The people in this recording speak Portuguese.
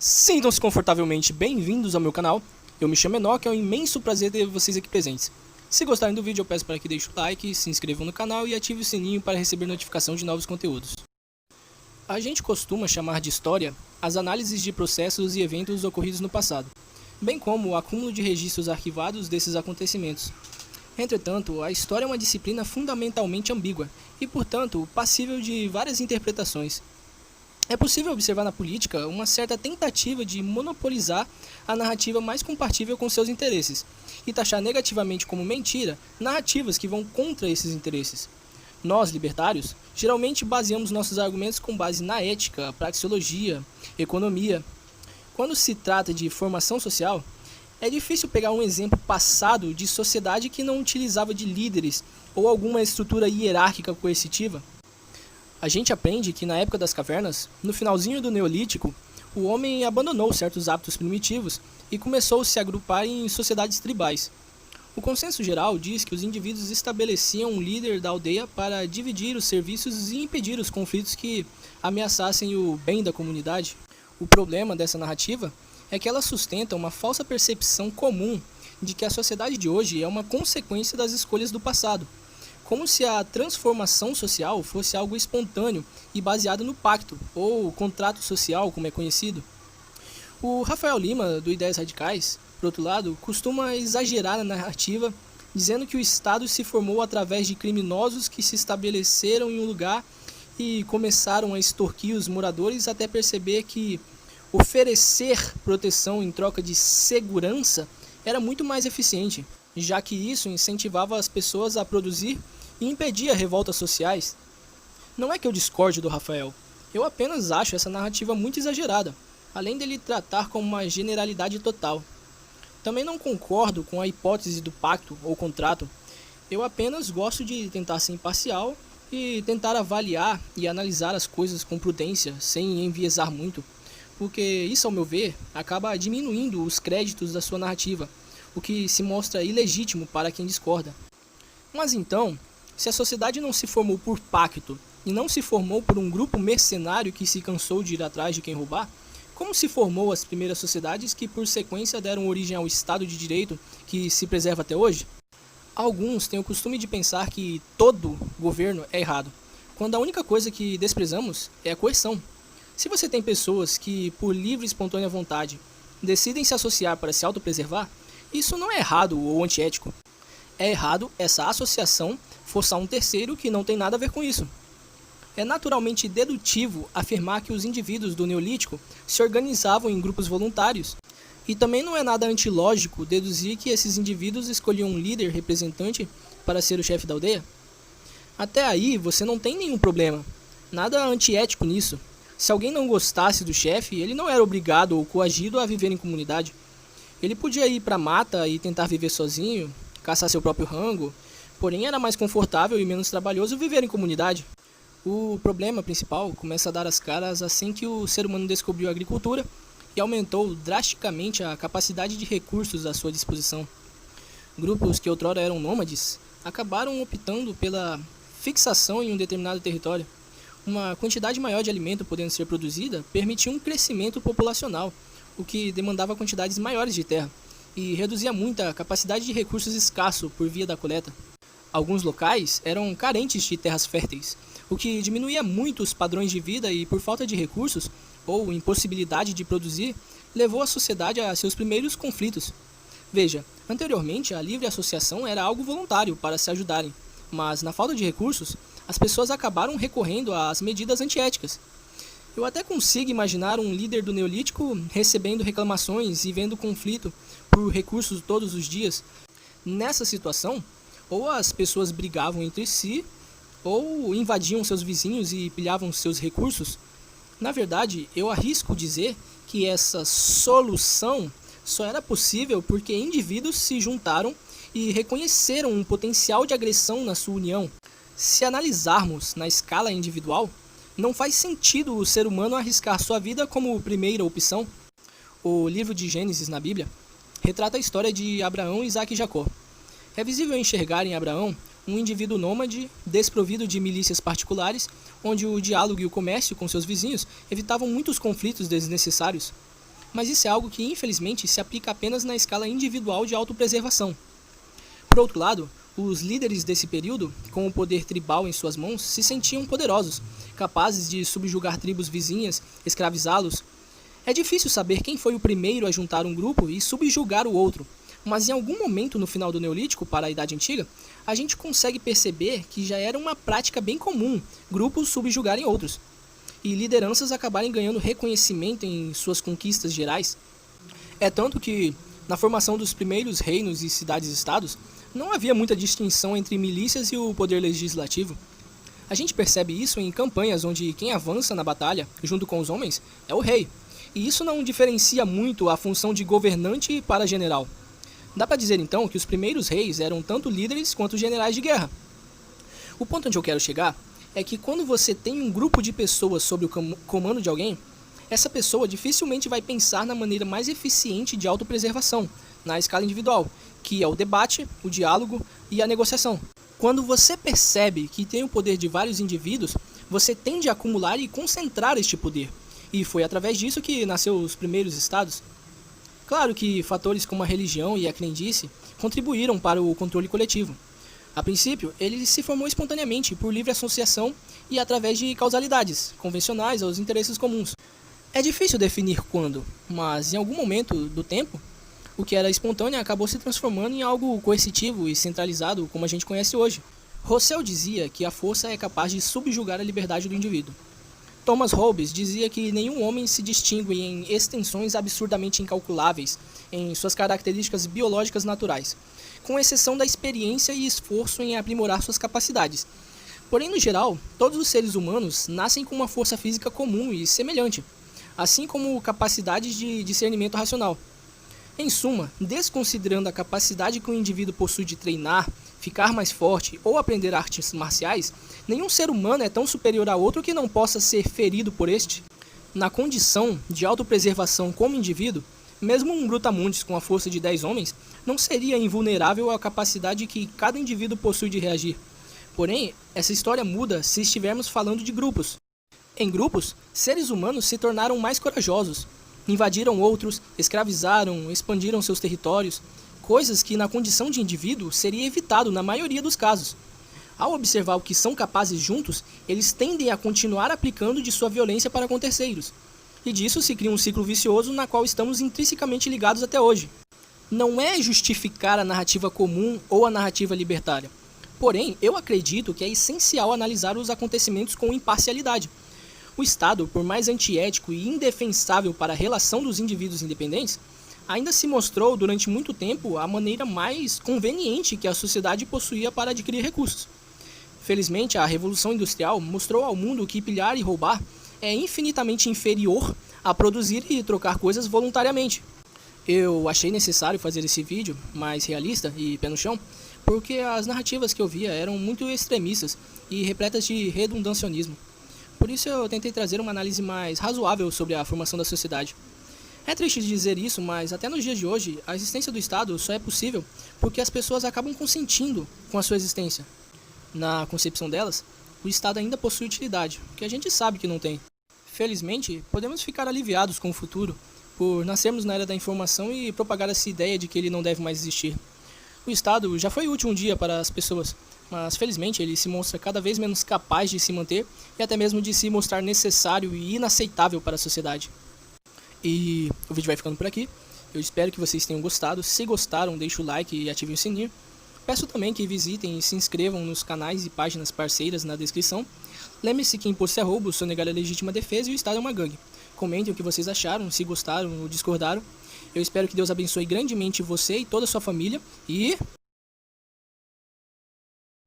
Sintam-se confortavelmente bem-vindos ao meu canal. Eu me chamo Enoch, é um imenso prazer ter vocês aqui presentes. Se gostarem do vídeo, eu peço para que deixem o like, se inscrevam no canal e ative o sininho para receber notificação de novos conteúdos. A gente costuma chamar de história as análises de processos e eventos ocorridos no passado, bem como o acúmulo de registros arquivados desses acontecimentos. Entretanto, a história é uma disciplina fundamentalmente ambígua e, portanto, passível de várias interpretações. É possível observar na política uma certa tentativa de monopolizar a narrativa mais compatível com seus interesses e taxar negativamente como mentira narrativas que vão contra esses interesses. Nós, libertários, geralmente baseamos nossos argumentos com base na ética, praxeologia, economia. Quando se trata de formação social, é difícil pegar um exemplo passado de sociedade que não utilizava de líderes ou alguma estrutura hierárquica coercitiva. A gente aprende que na época das cavernas, no finalzinho do Neolítico, o homem abandonou certos hábitos primitivos e começou a se agrupar em sociedades tribais. O consenso geral diz que os indivíduos estabeleciam um líder da aldeia para dividir os serviços e impedir os conflitos que ameaçassem o bem da comunidade. O problema dessa narrativa é que ela sustenta uma falsa percepção comum de que a sociedade de hoje é uma consequência das escolhas do passado, como se a transformação social fosse algo espontâneo e baseado no pacto, ou contrato social, como é conhecido. O Rafael Lima, do Ideias Radicais, por outro lado, costuma exagerar na narrativa, dizendo que o Estado se formou através de criminosos que se estabeleceram em um lugar e começaram a extorquir os moradores até perceber que oferecer proteção em troca de segurança era muito mais eficiente, já que isso incentivava as pessoas a produzir e impedia revoltas sociais. Não é que eu discorde do Rafael, eu apenas acho essa narrativa muito exagerada, além dele tratar como uma generalidade total. Também não concordo com a hipótese do pacto ou contrato, eu apenas gosto de tentar ser imparcial e tentar avaliar e analisar as coisas com prudência, sem enviesar muito, porque isso, ao meu ver, acaba diminuindo os créditos da sua narrativa, o que se mostra ilegítimo para quem discorda. Mas então, se a sociedade não se formou por pacto e não se formou por um grupo mercenário que se cansou de ir atrás de quem roubar, como se formou as primeiras sociedades que por sequência deram origem ao Estado de Direito que se preserva até hoje? Alguns têm o costume de pensar que todo governo é errado, quando a única coisa que desprezamos é a coerção. Se você tem pessoas que, por livre e espontânea vontade, decidem se associar para se autopreservar, isso não é errado ou antiético. É errado essa associação forçar um terceiro que não tem nada a ver com isso. É naturalmente dedutivo afirmar que os indivíduos do Neolítico se organizavam em grupos voluntários. E também não é nada antilógico deduzir que esses indivíduos escolhiam um líder representante para ser o chefe da aldeia. Até aí você não tem nenhum problema. Nada antiético nisso. Se alguém não gostasse do chefe, ele não era obrigado ou coagido a viver em comunidade. Ele podia ir para a mata e tentar viver sozinho, caçar seu próprio rango, porém era mais confortável e menos trabalhoso viver em comunidade. O problema principal começa a dar as caras assim que o ser humano descobriu a agricultura e aumentou drasticamente a capacidade de recursos à sua disposição. Grupos que outrora eram nômades acabaram optando pela fixação em um determinado território. Uma quantidade maior de alimento podendo ser produzida permitia um crescimento populacional, o que demandava quantidades maiores de terra e reduzia muito a capacidade de recursos escasso por via da coleta. Alguns locais eram carentes de terras férteis, o que diminuía muito os padrões de vida e, por falta de recursos ou impossibilidade de produzir, levou a sociedade a seus primeiros conflitos. Veja, anteriormente a livre associação era algo voluntário para se ajudarem, mas na falta de recursos, as pessoas acabaram recorrendo às medidas antiéticas. Eu até consigo imaginar um líder do Neolítico recebendo reclamações e vendo conflito por recursos todos os dias. Nessa situação, ou as pessoas brigavam entre si, ou invadiam seus vizinhos e pilhavam seus recursos. Na verdade, eu arrisco dizer que essa solução só era possível porque indivíduos se juntaram e reconheceram um potencial de agressão na sua união. Se analisarmos na escala individual, não faz sentido o ser humano arriscar sua vida como primeira opção. O livro de Gênesis na Bíblia retrata a história de Abraão, Isaque e Jacó. É visível enxergar em Abraão um indivíduo nômade, desprovido de milícias particulares, onde o diálogo e o comércio com seus vizinhos evitavam muitos conflitos desnecessários. mas isso é algo que infelizmente se aplica apenas na escala individual de autopreservação. Por outro lado, os líderes desse período, com o poder tribal em suas mãos, se sentiam poderosos, capazes de subjugar tribos vizinhas, escravizá-los. É difícil saber quem foi o primeiro a juntar um grupo e subjugar o outro, mas em algum momento no final do Neolítico para a Idade Antiga, a gente consegue perceber que já era uma prática bem comum grupos subjugarem outros, e lideranças acabarem ganhando reconhecimento em suas conquistas gerais. É tanto que, na formação dos primeiros reinos e cidades-estados, não havia muita distinção entre milícias e o poder legislativo. A gente percebe isso em campanhas onde quem avança na batalha, junto com os homens, é o rei, e isso não diferencia muito a função de governante para general. Dá para dizer então que os primeiros reis eram tanto líderes quanto generais de guerra. O ponto onde eu quero chegar é que quando você tem um grupo de pessoas sob o comando de alguém, essa pessoa dificilmente vai pensar na maneira mais eficiente de autopreservação, na escala individual, que é o debate, o diálogo e a negociação. Quando você percebe que tem o poder de vários indivíduos, você tende a acumular e concentrar este poder. E foi através disso que nasceu os primeiros estados. Claro que fatores como a religião e a crendice contribuíram para o controle coletivo. A princípio, ele se formou espontaneamente por livre associação e através de causalidades, convencionais aos interesses comuns. É difícil definir quando, mas em algum momento do tempo, o que era espontâneo acabou se transformando em algo coercitivo e centralizado como a gente conhece hoje. Rousseau dizia que a força é capaz de subjugar a liberdade do indivíduo. Thomas Hobbes dizia que nenhum homem se distingue em extensões absurdamente incalculáveis em suas características biológicas naturais, com exceção da experiência e esforço em aprimorar suas capacidades. Porém, no geral, todos os seres humanos nascem com uma força física comum e semelhante, assim como capacidades de discernimento racional. Em suma, desconsiderando a capacidade que o indivíduo possui de treinar, ficar mais forte ou aprender artes marciais, nenhum ser humano é tão superior a outro que não possa ser ferido por este. Na condição de autopreservação como indivíduo, mesmo um brutamontes com a força de 10 homens não seria invulnerável à capacidade que cada indivíduo possui de reagir. Porém, essa história muda se estivermos falando de grupos. Em grupos, seres humanos se tornaram mais corajosos, invadiram outros, escravizaram, expandiram seus territórios, coisas que na condição de indivíduo seria evitado na maioria dos casos. Ao observar o que são capazes juntos, eles tendem a continuar aplicando de sua violência para com terceiros. E disso se cria um ciclo vicioso na qual estamos intrinsecamente ligados até hoje. Não é justificar a narrativa comum ou a narrativa libertária. Porém, eu acredito que é essencial analisar os acontecimentos com imparcialidade. O Estado, por mais antiético e indefensável para a relação dos indivíduos independentes, ainda se mostrou durante muito tempo a maneira mais conveniente que a sociedade possuía para adquirir recursos. Felizmente, a Revolução Industrial mostrou ao mundo que pilhar e roubar é infinitamente inferior a produzir e trocar coisas voluntariamente. Eu achei necessário fazer esse vídeo mais realista e pé no chão, porque as narrativas que eu via eram muito extremistas e repletas de redundacionismo. Por isso eu tentei trazer uma análise mais razoável sobre a formação da sociedade. É triste dizer isso, mas até nos dias de hoje, a existência do Estado só é possível porque as pessoas acabam consentindo com a sua existência. Na concepção delas, o Estado ainda possui utilidade, que a gente sabe que não tem. Felizmente, podemos ficar aliviados com o futuro, por nascermos na era da informação e propagar essa ideia de que ele não deve mais existir. O Estado já foi útil um dia para as pessoas, mas felizmente ele se mostra cada vez menos capaz de se manter e até mesmo de se mostrar necessário e inaceitável para a sociedade. E o vídeo vai ficando por aqui. Eu espero que vocês tenham gostado. Se gostaram, deixe o like e ative o sininho. Peço também que visitem e se inscrevam nos canais e páginas parceiras na descrição. Lembre-se que imposto é roubo, sonegar é legítima defesa e o Estado é uma gangue. Comentem o que vocês acharam, se gostaram ou discordaram. Eu espero que Deus abençoe grandemente você e toda a sua família e